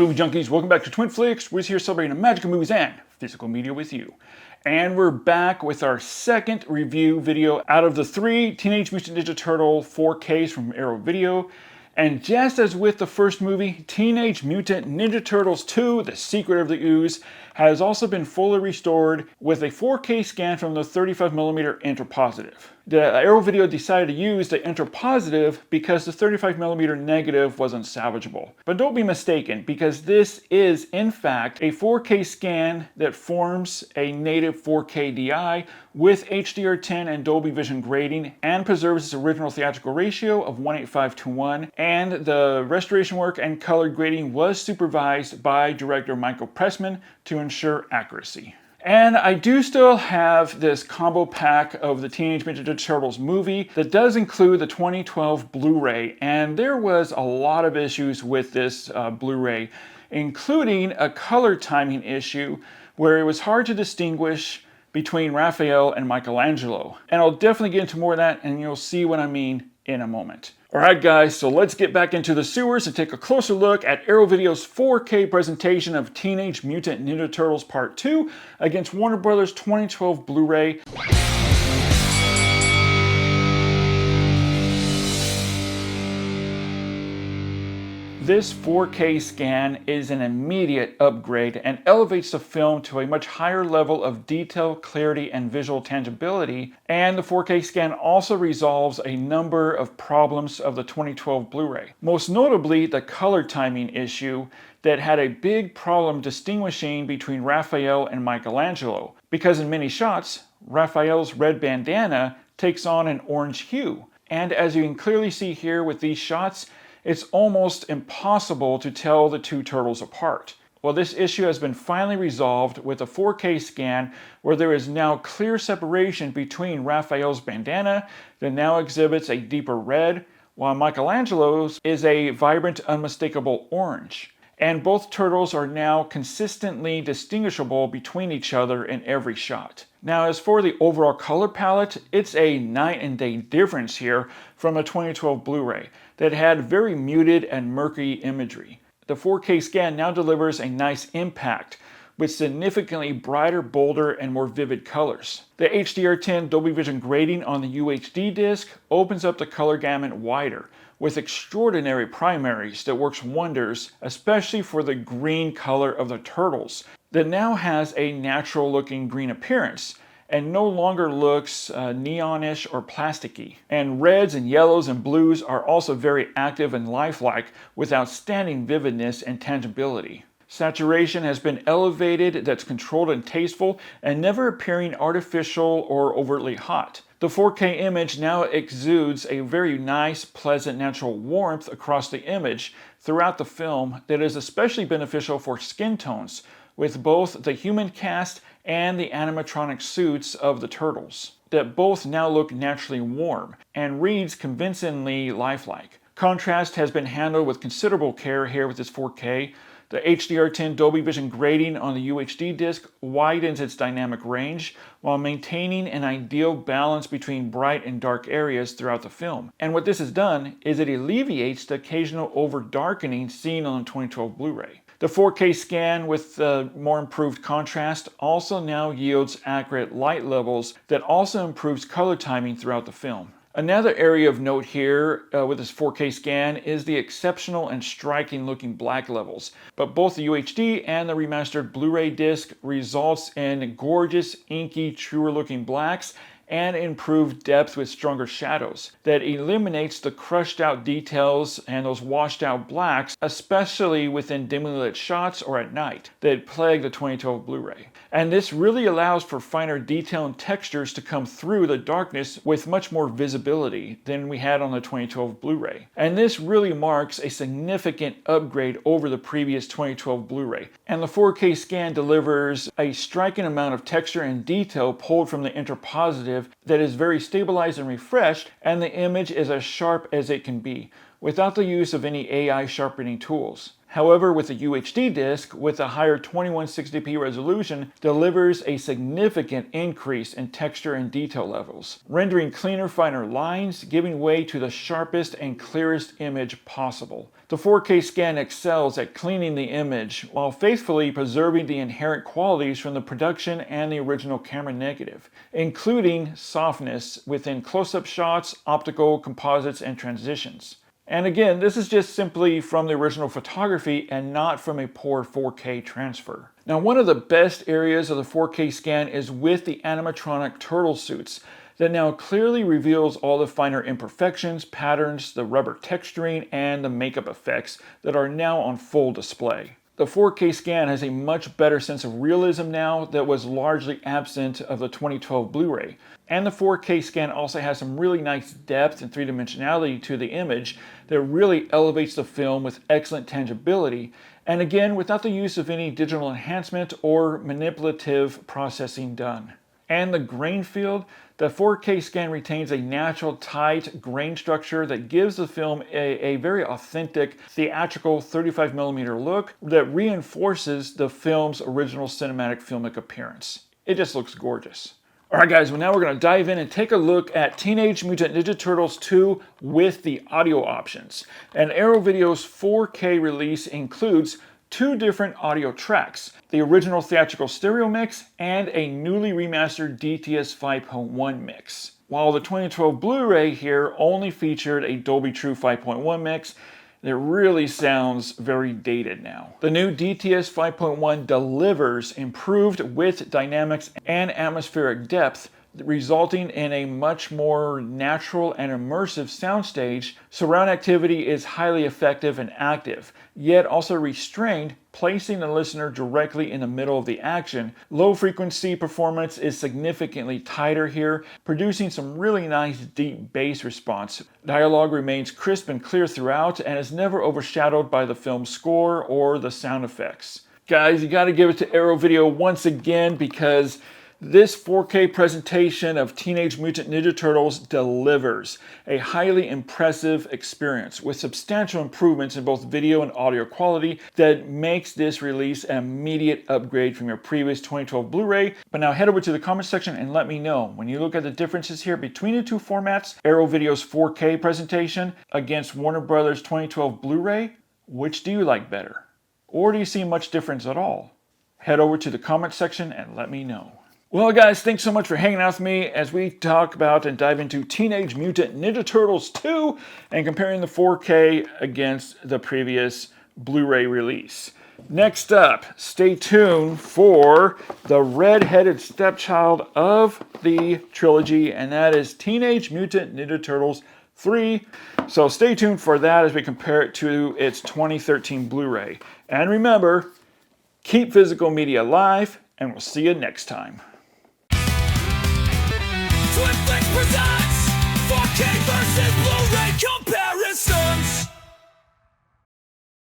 movie junkies, welcome back to Twin Flicks. We're here celebrating the magic of movies and physical media with you. And we're back with our second review video out of the 3 Teenage Mutant Ninja Turtle 4Ks from Arrow Video. And just as with the first movie, Teenage Mutant Ninja Turtles 2, The Secret of the Ooze, has also been fully restored with a 4K scan from the 35mm interpositive. The Arrow Video decided to use the interpositive because the 35mm negative was unsalvageable. But don't be mistaken, because this is in fact a 4K scan that forms a native 4K DI with HDR10 and Dolby Vision grading and preserves its original theatrical ratio of 1:8:5:1, and the restoration work and color grading was supervised by director Michael Pressman to ensure accuracy. And I do still have this combo pack of the Teenage Mutant Ninja Turtles movie that does include the 2012 Blu-ray, and there was a lot of issues with this Blu-ray, including a color timing issue where it was hard to distinguish between Raphael and Michelangelo. And I'll definitely get into more of that, and you'll see what I mean in a moment. Alright guys, so let's get back into the sewers and take a closer look at Arrow Video's 4K presentation of Teenage Mutant Ninja Turtles Part 2 against Warner Bros. 2012 Blu-ray. This 4K scan is an immediate upgrade and elevates the film to a much higher level of detail, clarity, and visual tangibility, and the 4K scan also resolves a number of problems of the 2012 Blu-ray. Most notably, the color timing issue that had a big problem distinguishing between Raphael and Michelangelo, because in many shots, Raphael's red bandana takes on an orange hue. And as you can clearly see here with these shots, it's almost impossible to tell the two turtles apart. Well, this issue has been finally resolved with a 4K scan where there is now clear separation between Raphael's bandana that now exhibits a deeper red, while Michelangelo's is a vibrant, unmistakable orange. And both turtles are now consistently distinguishable between each other in every shot. Now, as for the overall color palette, it's a night and day difference here from a 2012 Blu-ray that had very muted and murky imagery. The 4K scan now delivers a nice impact with significantly brighter, bolder, and more vivid colors. The HDR10 Dolby Vision grading on the UHD disc opens up the color gamut wider, with extraordinary primaries that works wonders, especially for the green color of the turtles, that now has a natural looking green appearance and no longer looks neonish or plasticky. And reds and yellows and blues are also very active and lifelike with outstanding vividness and tangibility. Saturation has been elevated, that's controlled and tasteful, and never appearing artificial or overtly hot. The 4K image now exudes a very nice, pleasant, natural warmth across the image throughout the film that is especially beneficial for skin tones, with both the human cast and the animatronic suits of the turtles, that both now look naturally warm and reads convincingly lifelike. Contrast has been handled with considerable care here with this 4K. The HDR10 Dolby Vision grading on the UHD disc widens its dynamic range while maintaining an ideal balance between bright and dark areas throughout the film. And what this has done is it alleviates the occasional over-darkening seen on the 2012 Blu-ray. The 4K scan with more improved contrast also now yields accurate light levels that also improves color timing throughout the film. Another area of note here with this 4K scan is the exceptional and striking looking black levels. But both the UHD and the remastered Blu-ray disc results in gorgeous, inky, truer looking blacks and improved depth with stronger shadows that eliminates the crushed out details and those washed out blacks, especially within dimly lit shots or at night, that plague the 2012 Blu-ray. And this really allows for finer detail and textures to come through the darkness with much more visibility than we had on the 2012 Blu-ray. And this really marks a significant upgrade over the previous 2012 Blu-ray. And the 4K scan delivers a striking amount of texture and detail pulled from the interpositive that is very stabilized and refreshed, and the image is as sharp as it can be, without the use of any AI sharpening tools. However, with the UHD disc, with a higher 2160p resolution, delivers a significant increase in texture and detail levels, rendering cleaner, finer lines, giving way to the sharpest and clearest image possible. The 4K scan excels at cleaning the image while faithfully preserving the inherent qualities from the production and the original camera negative, including softness within close-up shots, optical, composites, and transitions. And again, this is just simply from the original photography and not from a poor 4K transfer. Now, one of the best areas of the 4K scan is with the animatronic turtle suits that now clearly reveals all the finer imperfections, patterns, the rubber texturing, and the makeup effects that are now on full display. The 4K scan has a much better sense of realism now that was largely absent of the 2012 Blu-ray. And the 4K scan also has some really nice depth and three-dimensionality to the image that really elevates the film with excellent tangibility, and again, without the use of any digital enhancement or manipulative processing done. And the grain field, the 4K scan retains a natural, tight grain structure that gives the film a very authentic, theatrical 35mm look that reinforces the film's original cinematic filmic appearance. It just looks gorgeous. Alright guys, well now we're going to dive in and take a look at Teenage Mutant Ninja Turtles 2 with the audio options. And Arrow Video's 4K release includes two different audio tracks, the original theatrical stereo mix and a newly remastered DTS 5.1 mix. While the 2012 Blu-ray here only featured a Dolby True 5.1 mix, it really sounds very dated now. The new DTS 5.1 delivers improved width, dynamics, and atmospheric depth, resulting in a much more natural and immersive soundstage. Surround activity is highly effective and active, yet also restrained, placing the listener directly in the middle of the action. Low frequency performance is significantly tighter here, producing some really nice deep bass response. Dialogue remains crisp and clear throughout and is never overshadowed by the film's score or the sound effects. Guys, you gotta give it to Arrow Video once again because this 4K presentation of Teenage Mutant Ninja Turtles delivers a highly impressive experience with substantial improvements in both video and audio quality that makes this release an immediate upgrade from your previous 2012 Blu-ray. But now head over to the comment section and let me know, when you look at the differences here between the two formats, Arrow Video's 4K presentation against Warner Brothers 2012 Blu-ray, which do you like better? Or do you see much difference at all? Head over to the comment section and let me know. Well guys, thanks so much for hanging out with me as we talk about and dive into Teenage Mutant Ninja Turtles 2 and comparing the 4K against the previous Blu-ray release. Next up, stay tuned for the red-headed stepchild of the trilogy, and that is Teenage Mutant Ninja Turtles 3. So stay tuned for that as we compare it to its 2013 Blu-ray. And remember, keep physical media alive, and we'll see you next time. Netflix presents 4K versus Blu-ray compare.